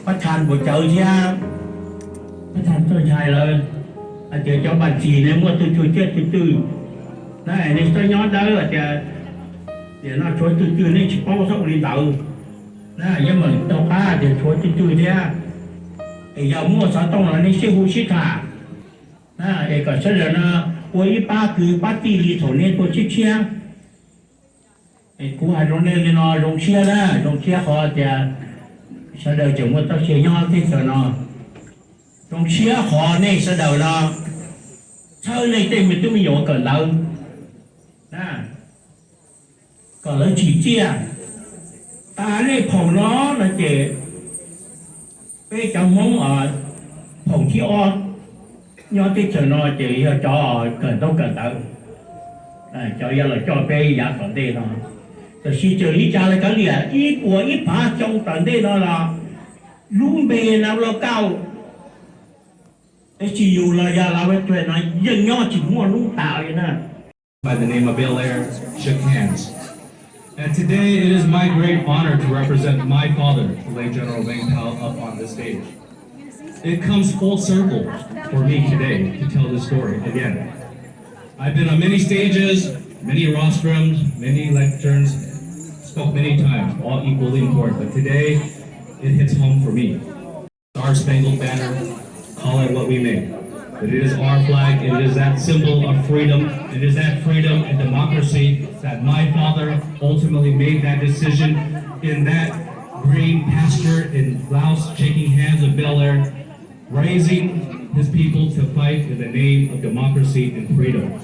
ประธานbộ chợ chiaประธานตัวชายเลยอาจจะcho bà chị này mua từ từ này nên tôi nhớ đó là để nó cho từ nên chỉ bao số đi đầu này nhưng mà tao ba để cho từ nha thì giờ mua sao tông là nên siêu hữu siết thả này cái sẽ là nó với ba cứ ba tỷ lệ thổ nên tôi chia chia cú hai rong nên nó rong chia đó rong chia họ thì sau đó chúng ta sẽ nhau thế rồi nó rong chia họ này sau đó nó sau này thì mình tôi nhiều cỡ lâu nè cỡ lớn chỉ chia ta này phòng nó là chỉ cái trong món ở phòng chia on nhau thế rồi nó chỉ cho cỡ đâu cỡ đâu cho giờ là cho bé giá còn đây nó thì giờ lý cha là cái gì à ít của ít phá trong tận đây nó là luôn bề nào là cao cái chỉ dù là giờ là cái chuyện này dân nhau chỉ muốn luôn tạo vậy nè. By the name of Bill Air shook hands. And today it is my great honor to represent my father, the late General Wang Pao, up on this stage. It comes full circle for me today to tell this story again. I've been on many stages, many rostrums, many lecterns, spoke many times, all equally important, but today it hits home for me. Star Spangled Banner, call it what we may. But it is our flag, it is that symbol of freedom, it is that freedom and democracy that my father ultimately made that decision in that green pasture in Laos, shaking hands with Bel Air, raising his people to fight in the name of democracy and freedom.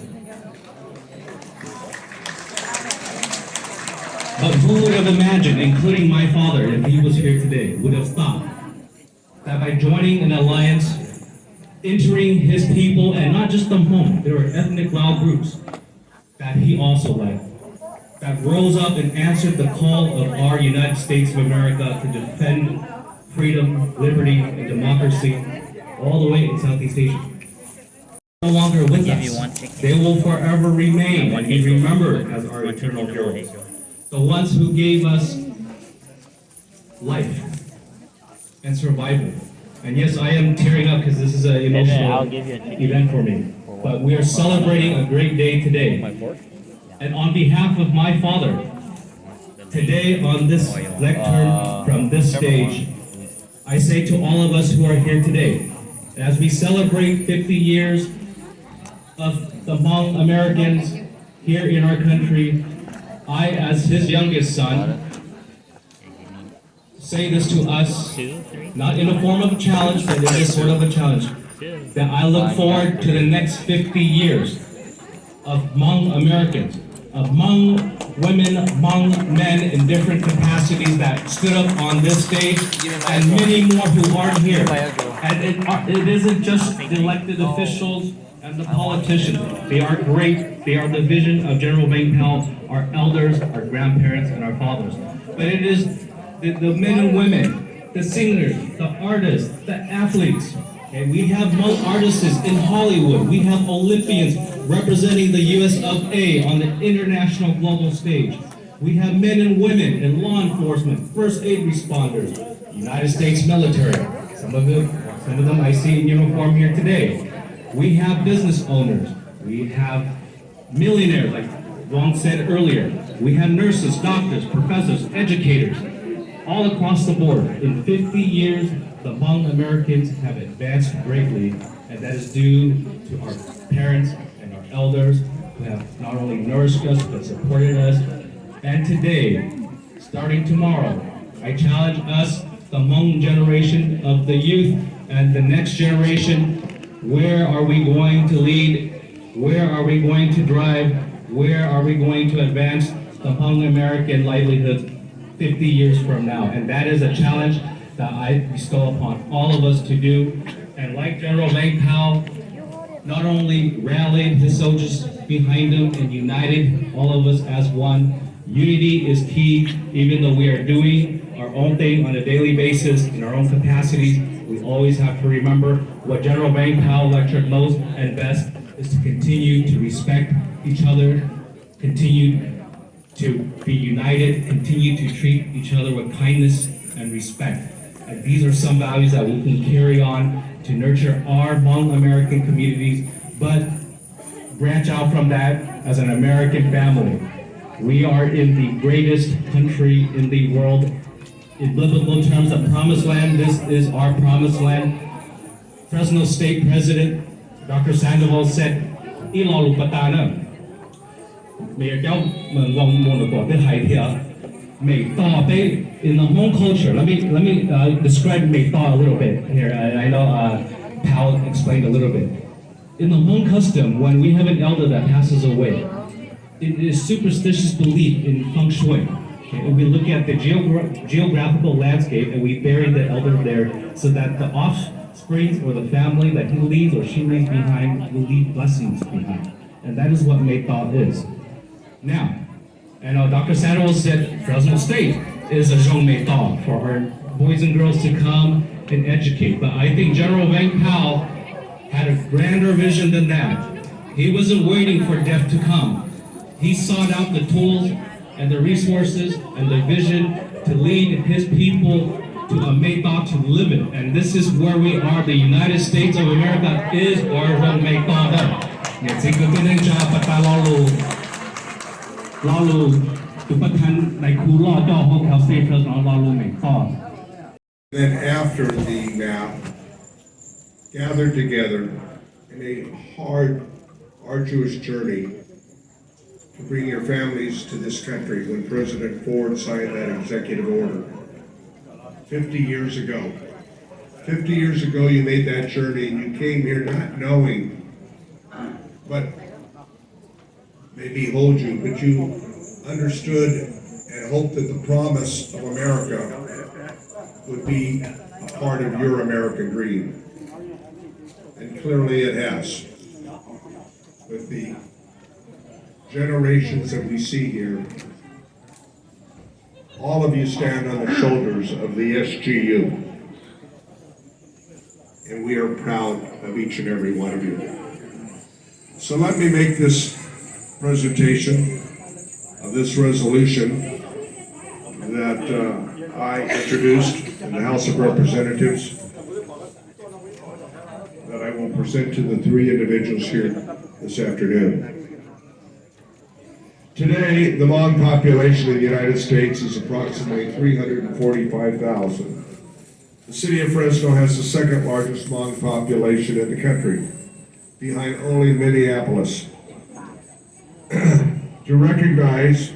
But who would have imagined, including my father, if he was here today, would have thought that by joining an alliance, entering his people, and not just the Hmong, there were ethnic Lao groups that he also led, that rose up and answered the call of our United States of America to defend freedom, liberty, and democracy all the way in Southeast Asia. No longer with us. They will forever remain and be remembered as our eternal heroes. The ones who gave us life and survival. And yes, I am tearing up because this is an emotional event for me. But we are celebrating a great day today. And on behalf of my father, today on this lectern from this stage, I say to all of us who are here today, as we celebrate 50 years of the Hmong Americans here in our country, I, as his youngest son, say this to us, not in the form of a challenge, but it is sort of a challenge, that I look forward to the next 50 years of Hmong Americans, of Hmong women, Hmong men in different capacities that stood up on this stage, and many more who aren't here. And it isn't just the elected officials and the politicians. They are great. They are the vision of General Wang Pao, our elders, our grandparents, and our fathers. But it is the men and women, the singers, the artists, the athletes. Okay? We have Hmong artists in Hollywood. We have Olympians representing the U.S.A. on the international global stage. We have men and women in law enforcement, first aid responders, United States military. Some of them I see in uniform here today. We have business owners. We have millionaires, like Wong said earlier. We have nurses, doctors, professors, educators, all across the board. In 50 years, the Hmong Americans have advanced greatly, and that is due to our parents and our elders who have not only nourished us, but supported us. And today, starting tomorrow, I challenge us, the Hmong generation of the youth and the next generation. Where are we going to lead? Where are we going to drive? Where are we going to advance the Hmong American livelihood 50 years from now? And that is a challenge that I bestow upon all of us to do. And like General Wang Pao, not only rallied his soldiers behind him and united all of us as one, unity is key. Even though we are doing our own thing on a daily basis in our own capacities, we always have to remember what General Wang Pao lectured most and best is to continue to respect each other, continue to be united, continue to treat each other with kindness and respect. And these are some values that we can carry on to nurture our Hmong American communities, but branch out from that as an American family. We are in the greatest country in the world. In biblical terms, the promised land, this is our promised land. Fresno State President Dr. Sandoval said, "Ilo lupatana." Mayor Giao Mong Monaco, the high here. Mei Tao, in the Hmong culture, let me describe Mei Tao a little bit here. I know Pal explained a little bit. In the Hmong custom, when we have an elder that passes away, it is superstitious belief in feng shui. Okay, and we look at the geographical landscape and we bury the elder there so that the offsprings or the family that he leaves or she leaves behind will leave blessings behind. And that is what Mei Tao is. Now, and Dr. Sandoval said Fresno State is a Zhong Mei Tao for our boys and girls to come and educate. But I think General Wang Pao had a grander vision than that. He wasn't waiting for death to come. He sought out the tools and the resources and the vision to lead his people to a Mei Tao to live it. And this is where we are. The United States of America is our Zhong Mei Tao. Then after the map, gathered together in a hard, arduous journey to bring your families to this country when President Ford signed that executive order 50 years ago. 50 years ago you made that journey and you came here not knowing but may behold you, but you understood and hoped that the promise of America would be a part of your American dream. And clearly it has. With the generations that we see here, all of you stand on the shoulders of the SGU. And we are proud of each and every one of you. So let me make this presentation of this resolution that I introduced in the House of Representatives that I will present to the three individuals here this afternoon. Today, the Hmong population in the United States is approximately 345,000. The city of Fresno has the second largest Hmong population in the country, behind only Minneapolis. To recognize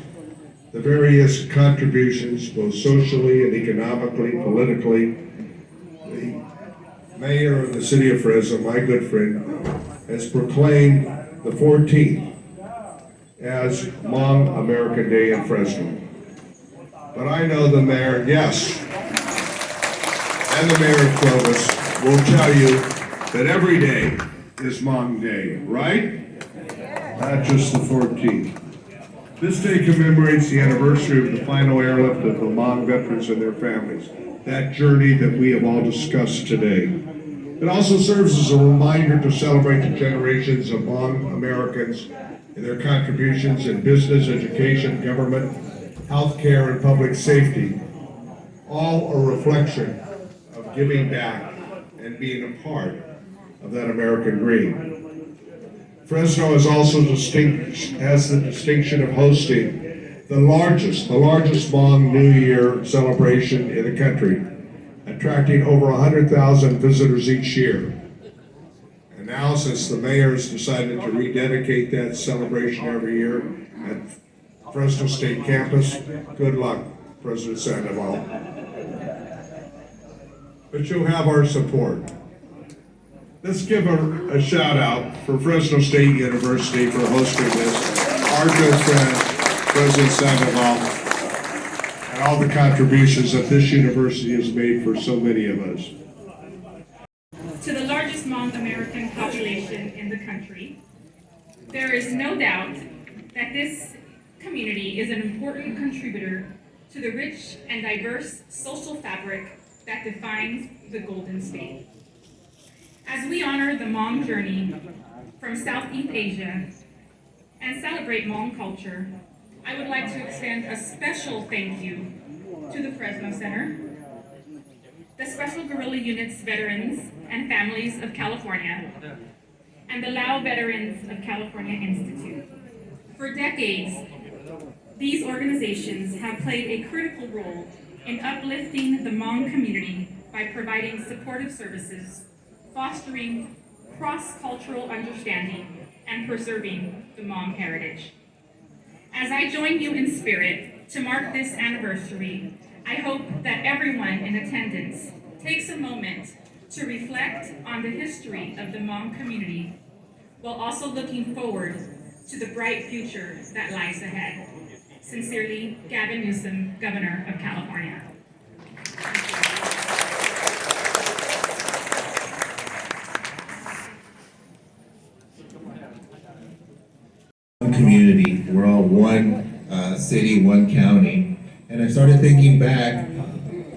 the various contributions, both socially and economically, politically, the mayor of the city of Fresno, my good friend, has proclaimed the 14th as Hmong American Day in Fresno. But I know the mayor, yes, and the mayor of Clovis will tell you that every day is Hmong Day, right? Not just the 14th. This day commemorates the anniversary of the final airlift of the Hmong veterans and their families, that journey that we have all discussed today. It also serves as a reminder to celebrate the generations of Hmong Americans and their contributions in business, education, government, healthcare, and public safety, all a reflection of giving back and being a part of that American dream. Fresno is also has the distinction of hosting the largest Hmong New Year celebration in the country, attracting over 100,000 visitors each year. And now, since the mayor has decided to rededicate that celebration every year at Fresno State campus, good luck, President Sandoval. But you'll have our support. Let's give a shout out for Fresno State University for hosting this. Our good friend, President Sandoval, and all the contributions that this university has made for so many of us. To the largest Hmong American population in the country, there is no doubt that this community is an important contributor to the rich and diverse social fabric that defines the Golden State. As we honor the Hmong journey from Southeast Asia and celebrate Hmong culture, I would like to extend a special thank you to the Fresno Center, the Special Guerrilla Units Veterans and Families of California, and the Lao Veterans of California Institute. For decades, these organizations have played a critical role in uplifting the Hmong community by providing supportive services, fostering cross-cultural understanding, and preserving the Hmong heritage. As I join you in spirit to mark this anniversary, I hope that everyone in attendance takes a moment to reflect on the history of the Hmong community while also looking forward to the bright future that lies ahead. Sincerely, Gavin Newsom, Governor of California. Community. We're all one city, one county. And I started thinking back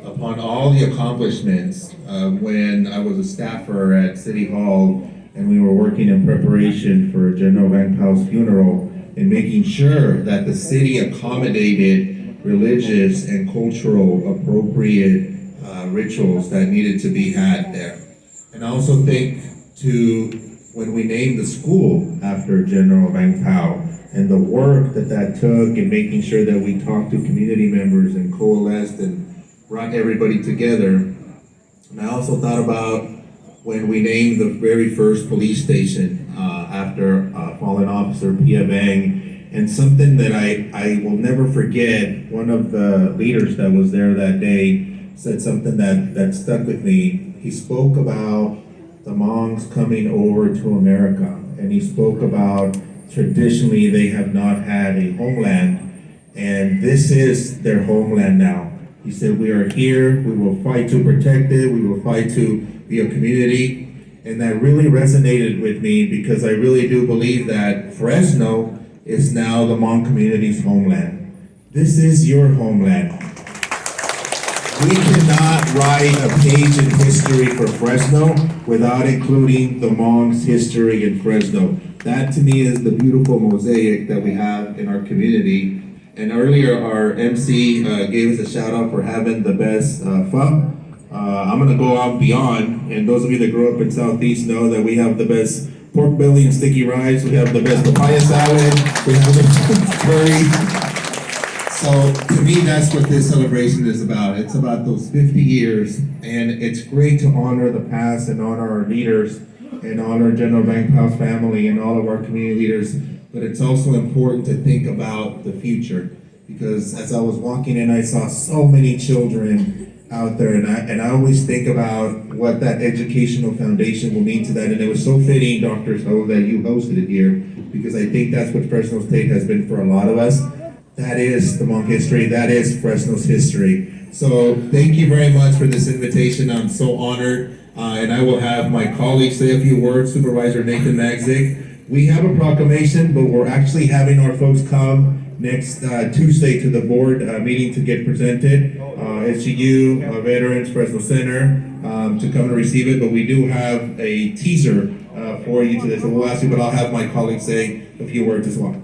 upon all the accomplishments when I was a staffer at City Hall and we were working in preparation for General Van Pau's funeral and making sure that the city accommodated religious and cultural appropriate rituals that needed to be had there. And I also think to when we named the school after General Van Pao and the work that took in making sure that we talked to community members and coalesced and brought everybody together. And I also thought about when we named the very first police station after fallen officer Pia Bang, and something that I will never forget, one of the leaders that was there that day said something that stuck with me. He spoke about the Hmongs coming over to America, and he spoke about traditionally they have not had a homeland, and this is their homeland now. He said, we are here, we will fight to protect it, we will fight to be a community, and that really resonated with me because I really do believe that Fresno is now the Hmong community's homeland. This is your homeland. We cannot write a page in history for Fresno without including the Hmong's history in Fresno. That to me is the beautiful mosaic that we have in our community. And earlier our MC gave us a shout out for having the best pho. I'm gonna go on beyond, and those of you that grew up in Southeast know that we have the best pork belly and sticky rice, we have the best papaya salad, we have the best curry. So to me, that's what this celebration is about. It's about those 50 years, and it's great to honor the past and honor our leaders and honor General Van Pau's family and all of our community leaders. But it's also important to think about the future, because as I was walking in, I saw so many children out there, and I always think about what that educational foundation will mean to that. And it was so fitting, Dr. So, that you hosted it here, because I think that's what Fresno State has been for a lot of us. That is the Hmong history. That is Fresno's history. So thank you very much for this invitation. I'm so honored. And I will have my colleagues say a few words. Supervisor Nathan Magzik. We have a proclamation, but we're actually having our folks come next Tuesday to the board meeting to get presented. SGU, Veterans, Fresno Center, to come and receive it. But we do have a teaser for you today. So we'll ask you, but I'll have my colleagues say a few words as well.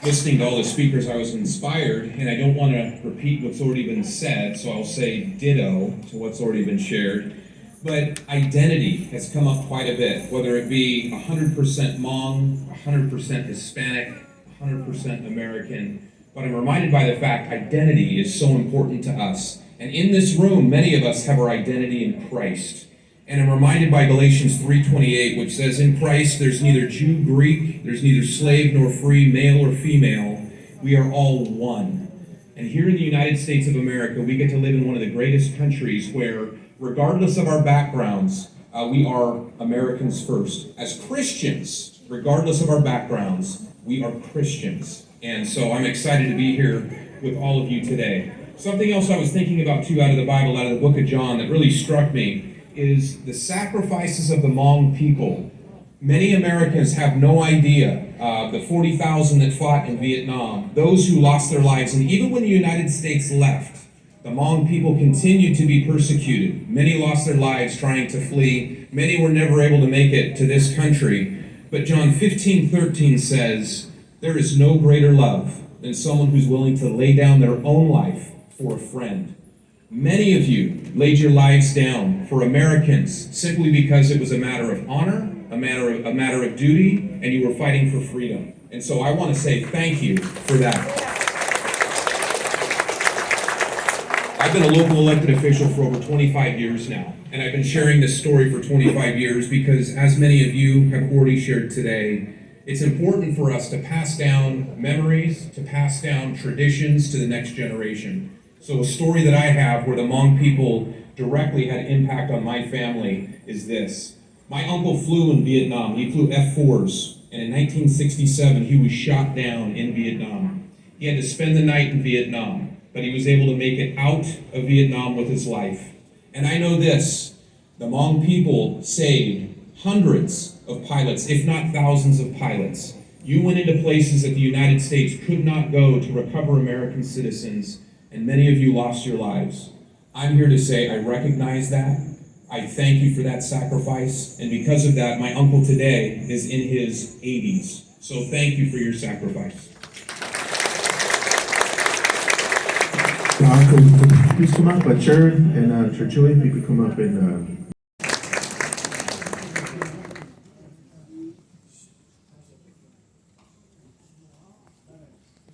Listening to all the speakers, I was inspired, and I don't want to repeat what's already been said, so I'll say ditto to what's already been shared. But identity has come up quite a bit, whether it be 100% Hmong, 100% Hispanic, 100% American. But I'm reminded by the fact identity is so important to us. And in this room, many of us have our identity in Christ. And I'm reminded by Galatians 3:28, which says, in Christ there's neither Jew, Greek, there's neither slave nor free, male or female. We are all one. And here in the United States of America, we get to live in one of the greatest countries where, regardless of our backgrounds, we are Americans first. As Christians, regardless of our backgrounds, we are Christians. And so I'm excited to be here with all of you today. Something else I was thinking about too out of the Bible, out of the book of John, that really struck me is the sacrifices of the Hmong people. Many Americans have no idea, the 40,000 that fought in Vietnam, those who lost their lives, and even when the United States left, the Hmong people continued to be persecuted. Many lost their lives trying to flee. Many were never able to make it to this country. But John 15:13 says, There is no greater love than someone who's willing to lay down their own life for a friend. Many of you laid your lives down for Americans simply because it was a matter of honor, a matter of duty, and you were fighting for freedom. And so I want to say thank you for that. I've been a local elected official for over 25 years now, and I've been sharing this story for 25 years because, as many of you have already shared today, it's important for us to pass down memories, to pass down traditions to the next generation. So a story that I have where the Hmong people directly had impact on my family is this. My uncle flew in Vietnam. He flew F-4s, and in 1967, he was shot down in Vietnam. He had to spend the night in Vietnam, but he was able to make it out of Vietnam with his life. And I know this, the Hmong people saved hundreds of pilots, if not thousands of pilots. You went into places that the United States could not go to recover American citizens, and many of you lost your lives. I'm here to say I recognize that. I thank you for that sacrifice, and because of that, my uncle today is in his 80s. So thank you for your sacrifice. Could you please come up, Chair and Churchilli, if you could come up and.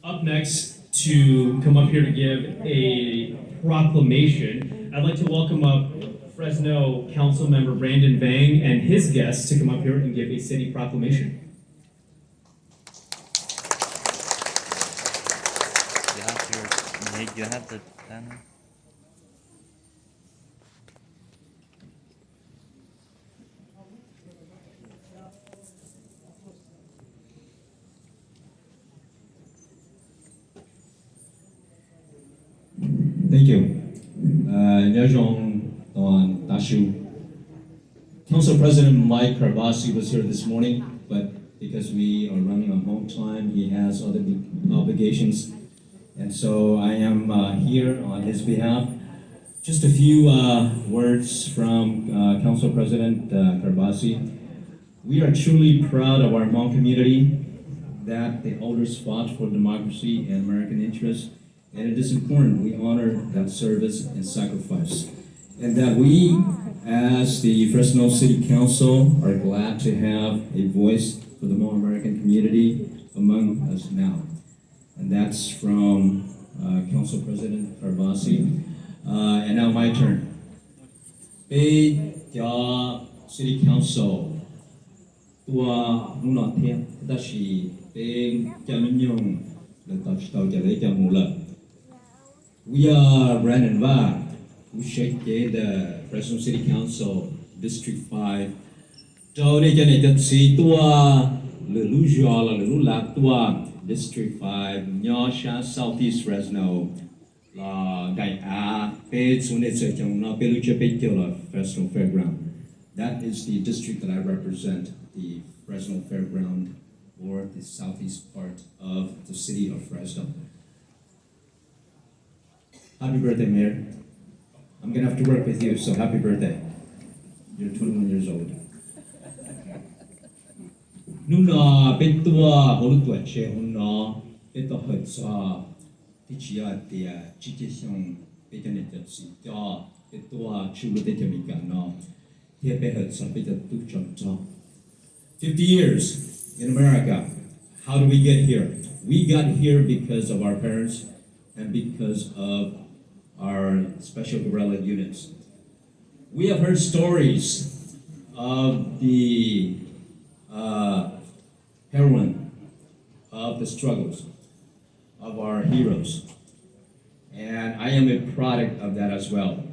Up next to come up here to give a proclamation, I'd like to welcome up Fresno Council Member Brandon Vang and his guests to come up here and give a city proclamation. You have the pen. Thank you. Nyajong Don Dashu. Council President Mike Karbasi was here this morning, but because we are running on home time, he has other obligations. And so I am here on his behalf. Just a few words from Council President Karbasi. We are truly proud of our Hmong community that the elders fought for democracy and American interests. And it is important we honor that service and sacrifice. And that we, as the Fresno City Council, are glad to have a voice for the Hmong American community among us now. And that's from Council President Karbasi. And now my turn. Be City Council. Tua nuna thiên ta chỉ bên cho mình nhung là tập tàu cho lấy cho mù lợn. We are Brandon Va, who shake the Fresno City Council District 5. Tàu đây cho này cho sĩ tua lửa lũ giò là lửa lũ lạc tua District 5 Nyosha Southeast Fresno là gai a pe xuống đây chơi trong nó pe lu chơi pe tiêu là Fresno Fairground. That is the district that I represent, the Fresno Fairground, or the southeast part of the city of Fresno. Happy birthday, Mayor. I'm gonna have to work with you, so happy birthday. You're 21 years old. Nuna betua holutua che uno beto hutsa tichia tia chichishong betane tatsi ta betua chulu de jamikano tie be hutsa beta tuchonto. 50 years in America. How do we get here? We got here because of our parents and because of our special guerrilla units. We have heard stories of the heroine of the struggles of our heroes. And I am a product of that as well.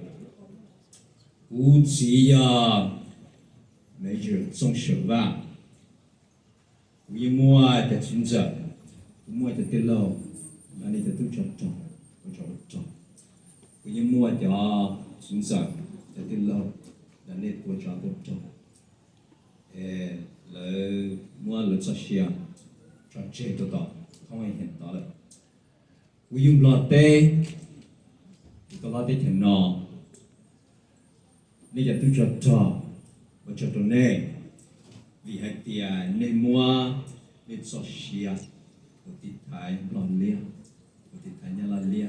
Major Song Sheva. We mua the chinza, mua the tillo, and it to chop. We mua the chinza, the tillo, the net to chop. Le mua le sashia, trache to dog, calling him dollar. We blood day, the lottie can know. Need to chop, but your name. We had the Nemua, it's so sheer, ติดท้ายหลอนเลี้ยติดท้ายเนี่ยหลอนเลี้ย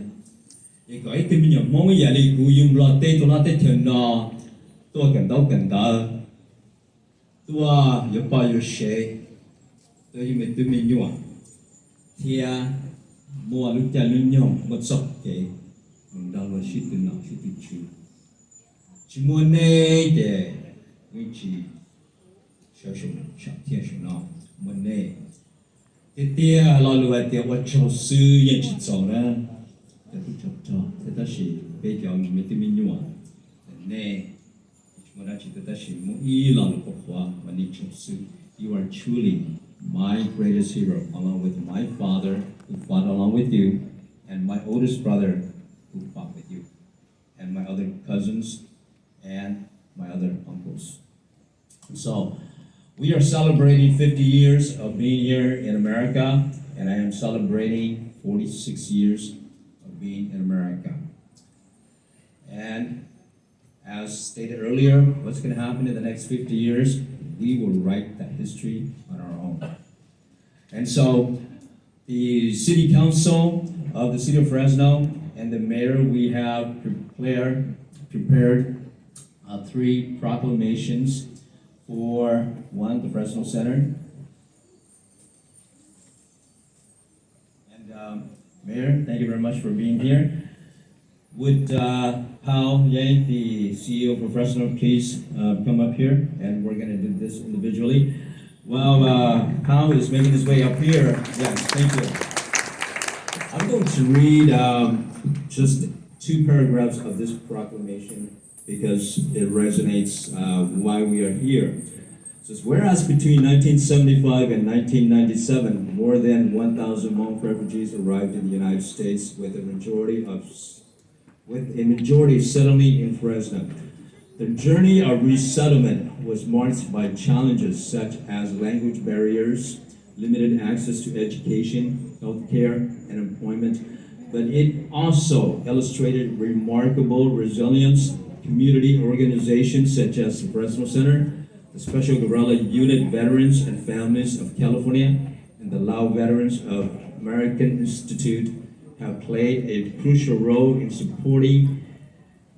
อีกก็ไอ้ที่มันอย่างมองอย่างนี้กูยืมรอเต้ตัวละเต้เถินนอตัวกันดอกกันดาตัว有报有谁ตัวยังไม่ตัวไม่ยั่วเทียมัวลุกจะลุ่นย่อมหมดสอกเก๋มันดาวว่าชิดตัวหนอชิดตัวชูชิมัวเน่เก๋วิจิ小手小天手呢มัวเน่เตี้ยเรารู้ว่าเตี้ยว่าชอบซื้อยังจิตสองนะแต่ผู้ชอบชอบแต่ถ้าสิไปเกี่ยวไม่ตัวไม่ยั่วเน่มันอาจจะแต่สิมุอีหลังก็ขวาวันนี้ชอบซื้อ You are truly my greatest hero, along with my father, who fought along with you, and my oldest brother, who fought with you, and my other cousins, and my other uncles. So, we are celebrating 50 years of being here in America, and I am celebrating 46 years of being in America. And as stated earlier, what's going to happen in the next 50 years? We will write that history on our own. And so, the City Council of the City of Fresno and the Mayor, we have prepared 3 proclamations for one, the Fresno Center. And Mayor, thank you very much for being here. Would Pao Yang, the CEO for Fresno, please come up here, and we're going to do this individually. While Pao is making his way up here, yes, thank you. I'm going to read just 2 paragraphs of this proclamation because it resonates why we are here. It says, whereas between 1975 and 1997, more than 1,000 Hmong refugees arrived in the United States with a majority settling in Fresno. The journey of resettlement was marked by challenges such as language barriers, limited access to education, healthcare, and employment, but it also illustrated remarkable resilience. Community organizations such as the Fresno Center, the Special Guerrilla Unit Veterans and Families of California, and the Lao Veterans of American Institute have played a crucial role in supporting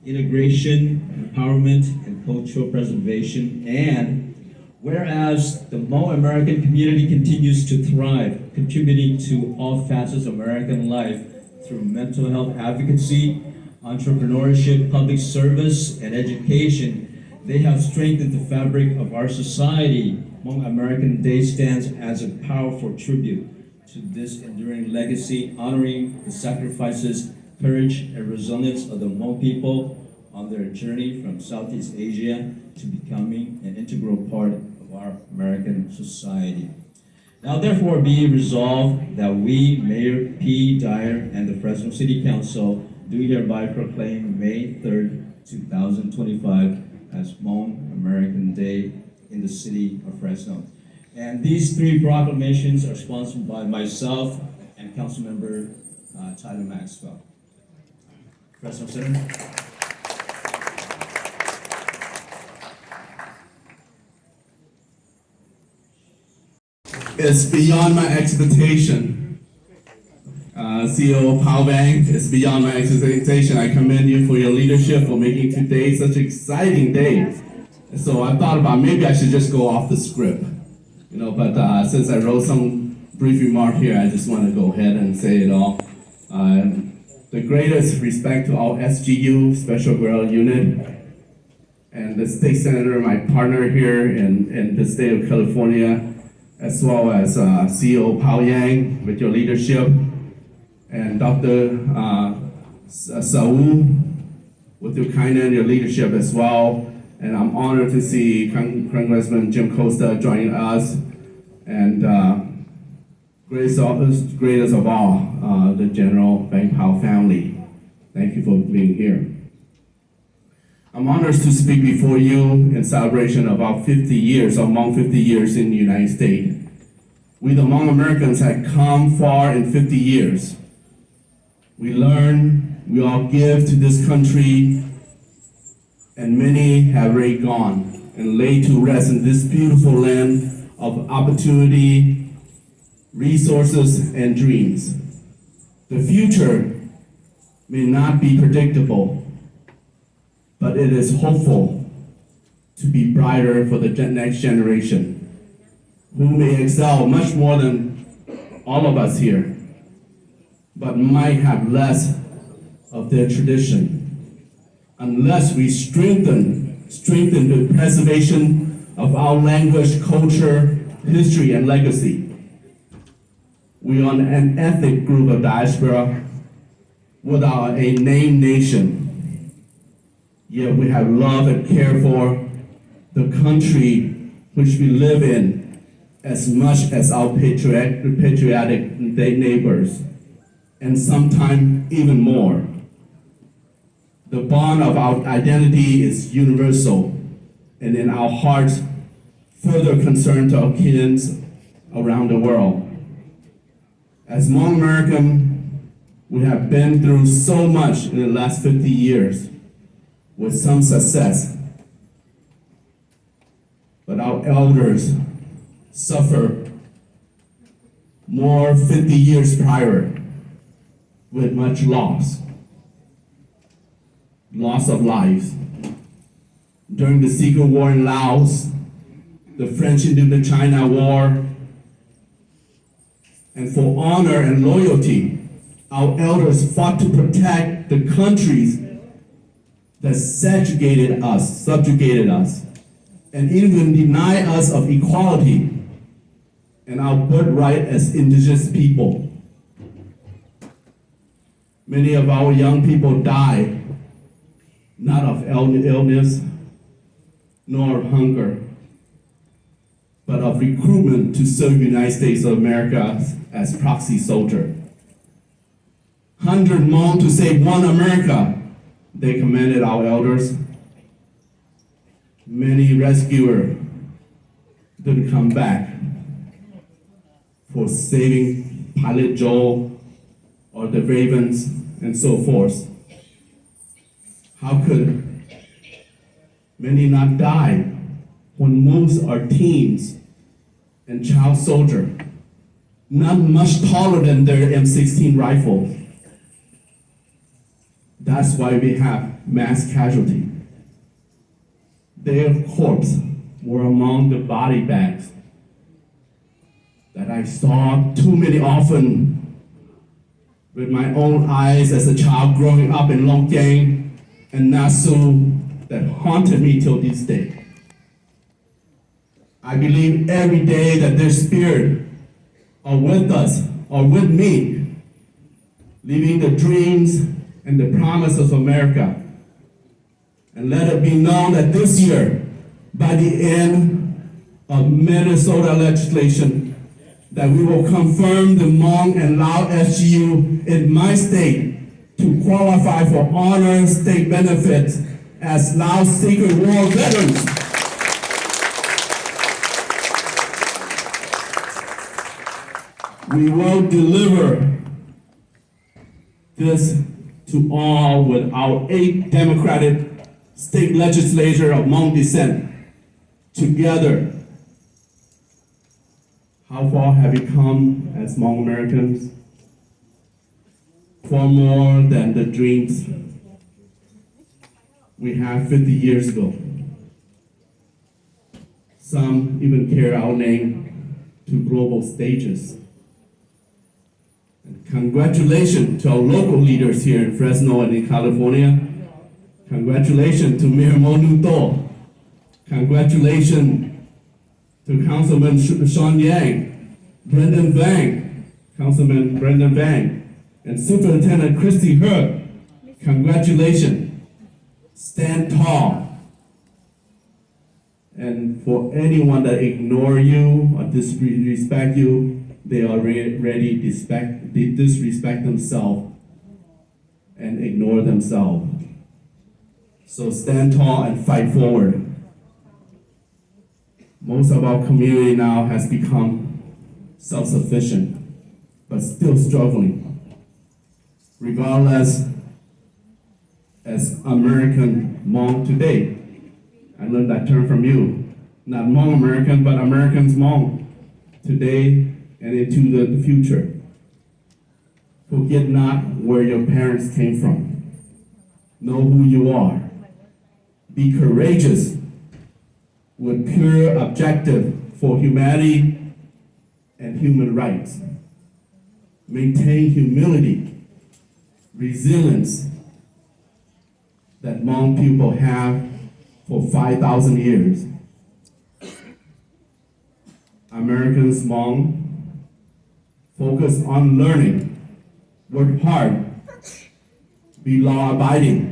integration, empowerment, and cultural preservation. And whereas the Hmong American community continues to thrive, contributing to all facets of American life through mental health advocacy, entrepreneurship, public service, and education, they have strengthened the fabric of our society. Hmong American Day stands as a powerful tribute to this enduring legacy, honoring the sacrifices, courage, and resilience of the Hmong people on their journey from Southeast Asia to becoming an integral part of our American society. Now therefore be resolved that we, Mayor P. Dyer, and the Fresno City Council do hereby proclaim May 3rd, 2025 as Hmong American Day in the city of Fresno. And these 3 proclamations are sponsored by myself and Councilmember Tyler Maxwell. Fresno Center. It's beyond my expectation. CEO Pao Bang, it's beyond my expectation. I commend you for your leadership for making today such an exciting day. So I thought about maybe I should just go off the script, but since I wrote some brief remark here, I just want to go ahead and say it all. The greatest respect to all SGU, Special Guerrilla Unit, and the state senator, my partner here in the state of California, as well as CEO Pao Yang with your leadership, and Dr. Saul with your kindness and your leadership as well. And I'm honored to see Congressman Jim Costa joining us, and greatest of all, the General Bang Pao family. Thank you for being here. I'm honored to speak before you in celebration of our 50 years, among 50 years in the United States. We, the Hmong Americans, have come far in 50 years. We learn, we all give to this country, and many have already gone and laid to rest in this beautiful land of opportunity resources, and dreams. The future may not be predictable, but it is hopeful to be brighter for the next generation, who may excel much more than all of us here, but might have less of their tradition. Unless we strengthen the preservation of our language, culture, history, and legacy. We are an ethnic group of diaspora without a named nation. Yet we have loved and cared for the country which we live in as much as our patriotic neighbors, and sometimes even more. The bond of our identity is universal, and in our hearts, further concern to our kids around the world. As Hmong American, we have been through so much in the last 50 years, with some success. But our elders suffer more 50 years prior with much loss of lives. During the Secret War in Laos, the French Indochina War, and for honor and loyalty, our elders fought to protect the countries that subjugated us, and even deny us of equality and our birthright as indigenous people. Many of our young people died not of illness nor of hunger, but of recruitment to serve the United States of America as proxy soldier. 100 Hmong to save one America, they commanded our elders. Many rescuers didn't come back for saving Pilot Joel or the Ravens and so forth. How could many not die when most are teens and child soldiers, not much taller than their M16 rifle? That's why we have mass casualty. Their corpses were among the body bags that I saw too many often with my own eyes as a child growing up in Longgang and Nassau, that haunted me till this day. I believe every day that their spirit are with us, or with me, living the dreams and the promise of America. And let it be known that this year, by the end of Minnesota legislation, that we will confirm the Hmong and Lao SGU in my state to qualify for honor state benefits as Lao Secret War veterans. We will deliver this to all with our 8 Democratic state legislature of Hmong descent together. How far have we come as Hmong Americans? Far more than the dreams we had 50 years ago. Some even carry our name to global stages. And congratulations to our local leaders here in Fresno and in California. Congratulations to Mayor Mo Nuto. Congratulations to Councilman Sean Yang, Brendan Vang, Councilman Brendan Vang, and Superintendent Christy Herb. Congratulations. Stand tall. And for anyone that ignore you or disrespect you, they are ready to disrespect themselves and ignore themselves. So stand tall and fight forward. Most of our community now has become self-sufficient, but still struggling. Regardless, as American Hmong today, I learned that term from you. Not Hmong American, but Americans Hmong. Today, and into the future. Forget not where your parents came from. Know who you are. Be courageous with pure objective for humanity and human rights. Maintain humility, resilience that Hmong people have for 5,000 years. Americans Hmong focus on learning, work hard, be law-abiding,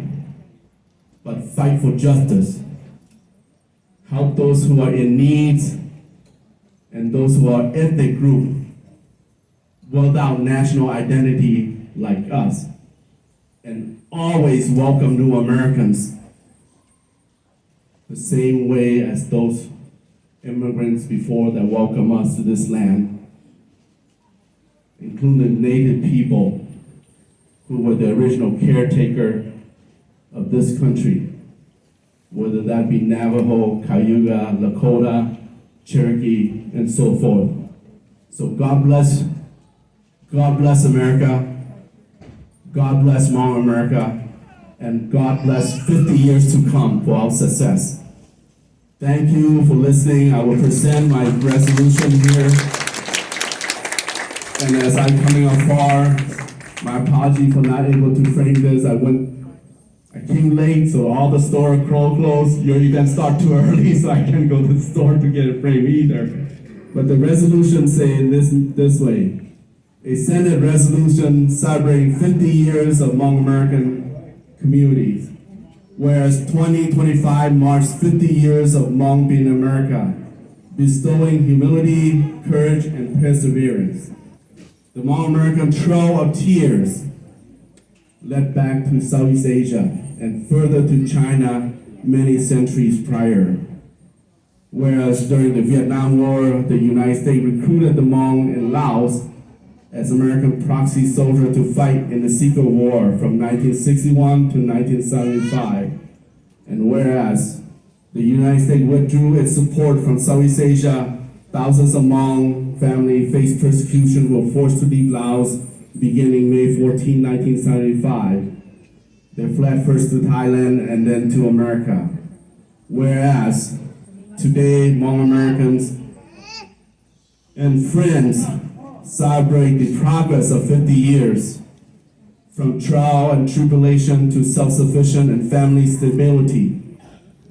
but fight for justice. Help those who are in need and those who are ethnic group without national identity like us. And always welcome new Americans the same way as those immigrants before that welcome us to this land, including native people who were the original caretaker of this country, whether that be Navajo, Cayuga, Lakota, Cherokee, and so forth. So God bless America, God bless Hmong America, and God bless 50 years to come for our success. Thank you for listening. I will present my resolution here. And as I'm coming up far, my apology for not able to frame this. I came late, so all the store closed. Your event start too early, so I can't go to the store to get it framed either. But the resolution say this way. A Senate resolution celebrating 50 years of Hmong American communities. Whereas 2025 marks 50 years of Hmong being America, bestowing humility, courage, and perseverance. The Hmong American Trail of Tears led back to Southeast Asia and further to China many centuries prior. Whereas during the Vietnam War, the United States recruited the Hmong in Laos as American proxy soldier to fight in the Secret War from 1961 to 1975. And whereas the United States withdrew its support from Southeast Asia, thousands of Hmong families faced persecution, were forced to leave Laos beginning May 14, 1975. They fled first to Thailand and then to America. Whereas today, Hmong Americans and friends celebrate the progress of 50 years, from trial and tribulation to self-sufficient and family stability.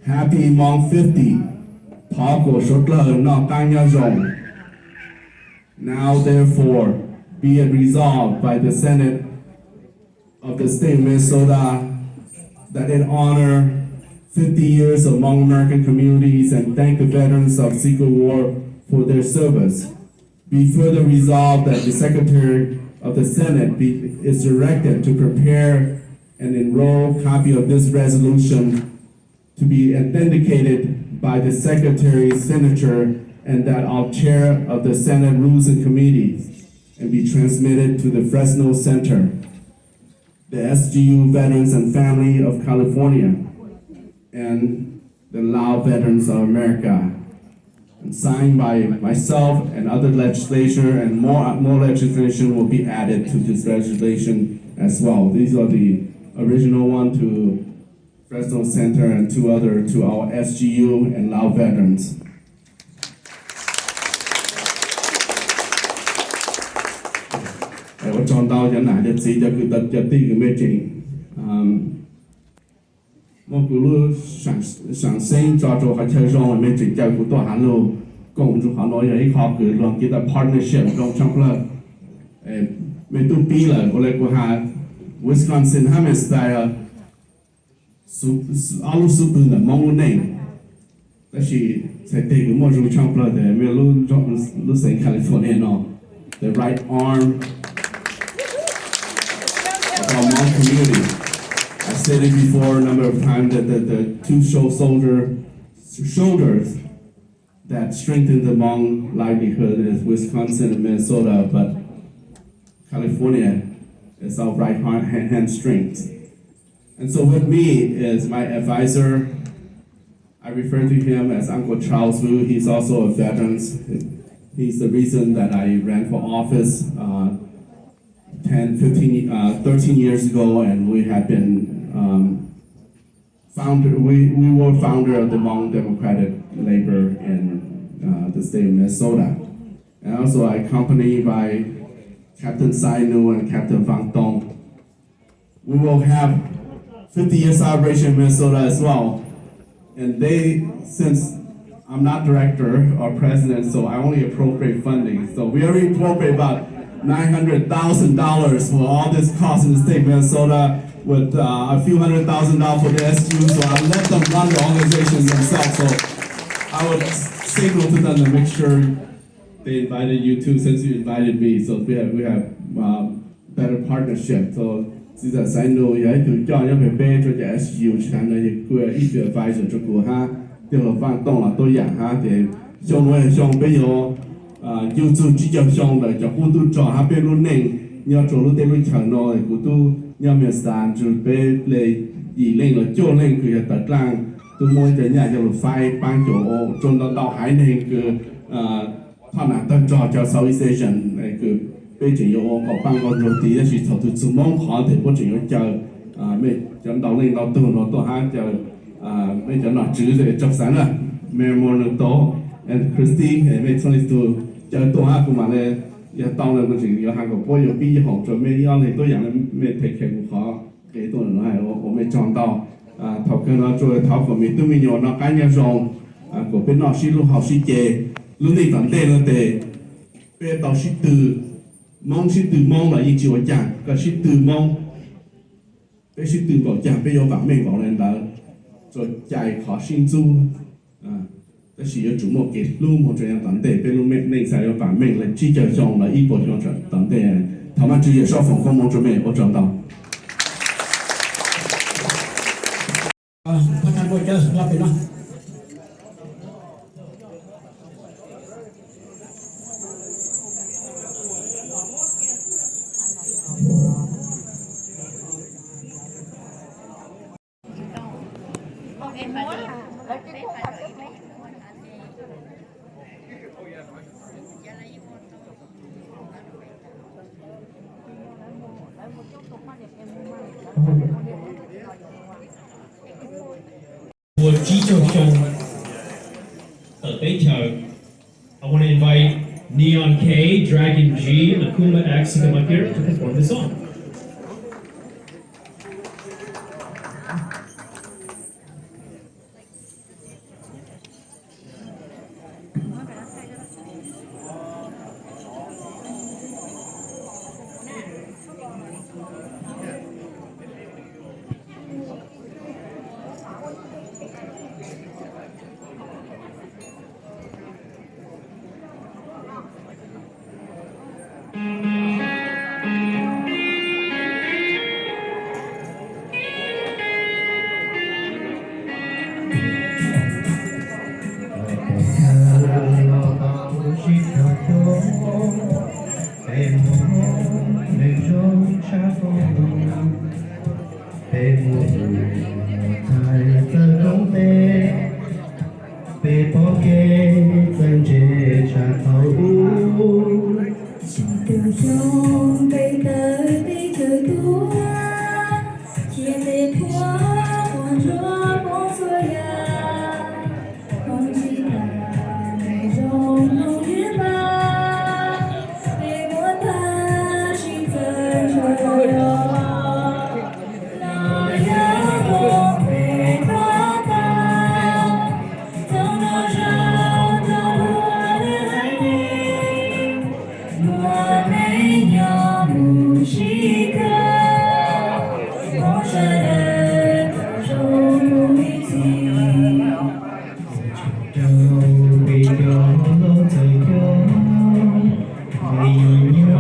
Happy Hmong 50. Now therefore, be it resolved by the Senate of the state of Minnesota that it honor 50 years of Hmong American communities and thank the veterans of Secret War for their service. Be further resolved that the Secretary of the Senate is directed to prepare and enroll copy of this resolution to be authenticated by the Secretary's signature and that our chair of the Senate Rules and Committees and be transmitted to the Fresno Center, the SGU Veterans and Family of California, and the Lao Veterans of America. And signed by myself and other legislature, and more legislation will be added to this legislation as well. These are the original one to Fresno Center and two other to our SGU and Lao veterans. Ở trong tao cho nãy được gì cho cứ tập cho tí cái mê trình. Một cú lu sáng sinh cho hay chơi rong mê trình cho cú tòa hắn lu cùng chúng họ nói ấy họ cứ làm cái partnership trong là mê tu pi là có lẽ của hà Wisconsin Hemisphere alu super là mong name. Đó chỉ sẽ thấy cái một trong là để mê lu sinh California nó the right arm of our Hmong community. I said it before a number of times that the two shoulders that strengthen the Hmong livelihood is Wisconsin and Minnesota, but California is our right hand strength. And so with me is my advisor. I refer to him as Uncle Charles Wu. He's also a veteran. He's the reason that I ran for office 13 years ago, and we have been we were founder of the Hmong Democratic Labor in the state of Minnesota. And also I accompanied by Captain Sai Nu and Captain Fang Dong. We will have 50-year celebration in Minnesota as well. And since I'm not director or president, so I only appropriate funding. So we already appropriate about $900,000 for all this cost in the state of Minnesota, with a few $100,000 for the SU. So I let them run the organization themselves. So I would signal to them to make sure they invited you too, since you invited me. So we have better partnership. So bây giờ sai nô vậy tụi cho nó về bê cho trẻ SU chẳng là gì quê ít việc phải cho cô ha tiêu là văn tông là tôi dạng ha thì xong rồi xong bây giờ yêu chu chỉ cho xong rồi cho cô tu trò ha bên luôn nè nhớ chỗ lúc tên lúc chẳng nói cô tu nhớ miền sàn rồi bê lấy gì lên là chỗ lên cứ tật lang tôi muốn cho nhà cho phải ban chỗ trong đó đào hải nên cứ thằng nào tân cho Southeast Asian này cứ bây giờ có ban có đầu tiên là chỉ thầu từ chủ mong khó thì có chuyện chờ mấy trận đầu lên đầu tư nó tổ hai chờ mấy trận nó chữ để chấp sáng là Memorial tổ and Christy mấy trong lịch sử chờ tổ hai của mình là giờ tao là cái chuyện giờ hàng của tôi giờ bây giờ học rồi mấy ông này tôi dạng là mấy thầy khéo của họ cái tổ nó hay của mấy chọn tao thầu cái nó rồi thầu của mình tôi mình nhỏ nó cái nhà rồng của bên nó xí lúc học xí chè lúc này vẫn tệ nó tệ bên tao xí từ mong sĩ từ mong là gì chịu chẳng cái sĩ từ mong cái sĩ từ bảo chẳng bây giờ bạn mình bảo lên là rồi chạy khó sinh du cái sĩ ở chủ một cái luôn một chuyện tận tệ bên luôn mình sẽ có bạn mình là chỉ chờ trong là ít bộ trong trận tận tệ thằng mà chỉ sau phòng không mong cho mình ở trong đó Bắt đầu chơi là phải nó Của Chi Châu Chong ở Tế Chợ. I want to invite Neon K, Dragon G, and Akuma X to come up here to perform the song. Hãy subscribe cho kênh Ghiền Mì Gõ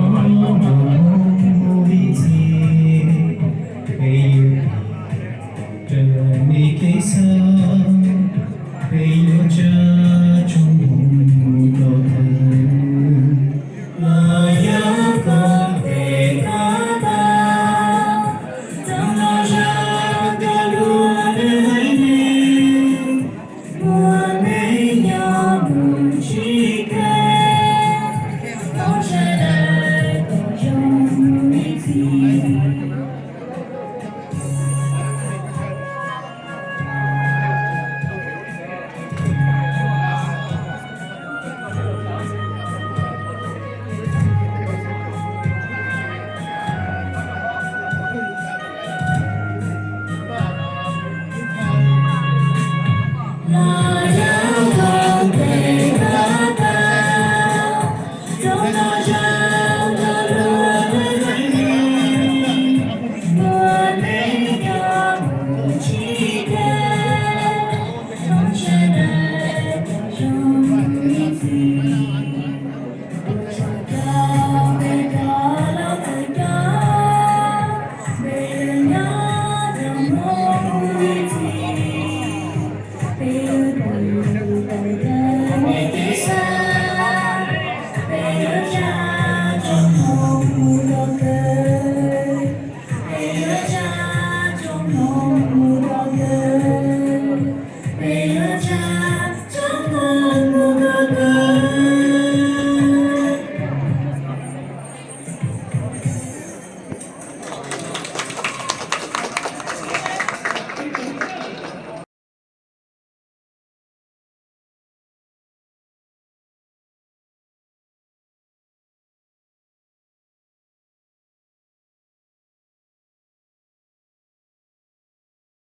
để không bỏ lỡ